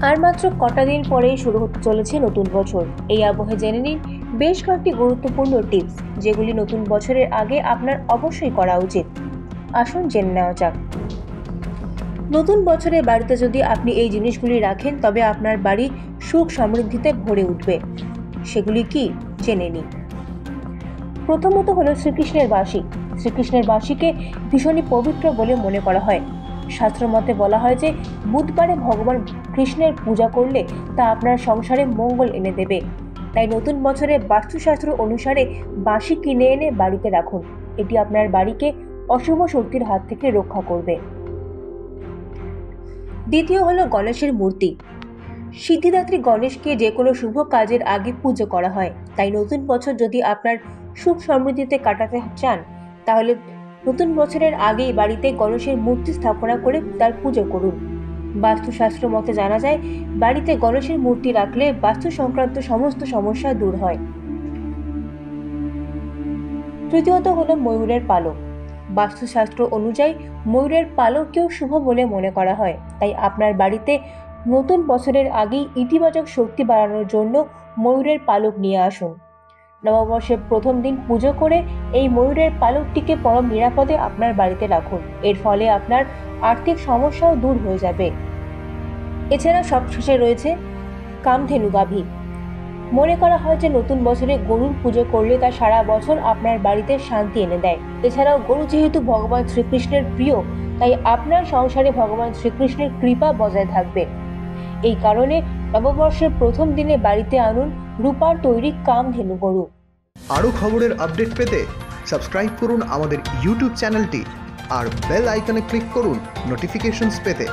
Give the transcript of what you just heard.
আর মাত্র কটা দিন পরেই শুরু হতে চলেছে নতুন বছর। এই আবহে জেনে নিন বেশ কয়েকটি গুরুত্বপূর্ণ টিপস, যেগুলি নতুন বছরের আগে আপনার অবশ্যই করা উচিত। আসুন জেনে নেওয়া যাক। নতুন বছরে বাড়িতে যদি আপনি এই জিনিসগুলি রাখেন, তবে আপনার বাড়ি সুখ সমৃদ্ধিতে ভরে উঠবে। সেগুলি কি, জেনে নিন। প্রথমত হলো শ্রীকৃষ্ণের বাঁশি। শ্রীকৃষ্ণের বাঁশিকে ভীষণই পবিত্র বলে মনে করা হয়। শাস্ত্রমতে বলা হয় যে বুধবারে ভগবান কৃষ্ণের পূজা করলে তা আপনার সংসারে মঙ্গল এনে দেবে। তাই নতুন বছরে বাস্তুশাস্ত্র অনুসারে বাঁশি কিনে এনে বাড়িতে রাখুন। এটি আপনার বাড়িকে অশুভ শক্তির হাত থেকে রক্ষা করবে। দ্বিতীয় হলো গণেশের মূর্তি। সিদ্ধিদাত্রী গণেশকে যে কোনো শুভ কাজের আগে পুজো করা হয়। তাই নতুন বছর যদি আপনার সুখ সমৃদ্ধিতে কাটাতে চান, তাহলে নতুন বছরের আগেই বাড়িতে গণেশের মূর্তি স্থাপনা করে তার পুজো করুন। বাস্তুশাস্ত্র মতে জানা যায়, বাড়িতে গণেশের মূর্তি রাখলে বাস্তু সংক্রান্ত সমস্ত সমস্যা দূর হয়। তৃতীয়ত হলো ময়ূরের পালক। বাস্তুশাস্ত্র অনুযায়ী ময়ূরের পালককেও শুভ বলে মনে করা হয়। তাই আপনার বাড়িতে নতুন বছরের আগেই ইতিবাচক শক্তি বাড়ানোর জন্য ময়ূরের পালক নিয়ে আসুন। নববর্ষের প্রথম দিন পুজো করে এই ময়ূরের পালকটিকে পরম নিরাপদে আপনার বাড়িতে রাখুন। এর ফলে আপনার আর্থিক সমস্যাও দূর হয়ে যাবে। এছাড়া সবশেষে রয়েছে কামধেনু গাভী। মনে করা হয় যে নতুন বছরে গরুর পুজো করলে তা সারা বছর আপনার বাড়িতে শান্তি এনে দেয়। এছাড়াও গরু যেহেতু ভগবান শ্রীকৃষ্ণের প্রিয়, তাই আপনার সংসারে ভগবান শ্রীকৃষ্ণের কৃপা বজায় থাকবে। এই কারণে নববর্ষের প্রথম দিনে বাড়িতে আনুন রূপার তৈরি কামধেনু গরু। আরও খবরের আপডেট পেতে সাবস্ক্রাইব করুন আমাদের ইউটিউব চ্যানেলটি আর বেল আইকনে ক্লিক করুন নোটিফিকেশনস পেতে।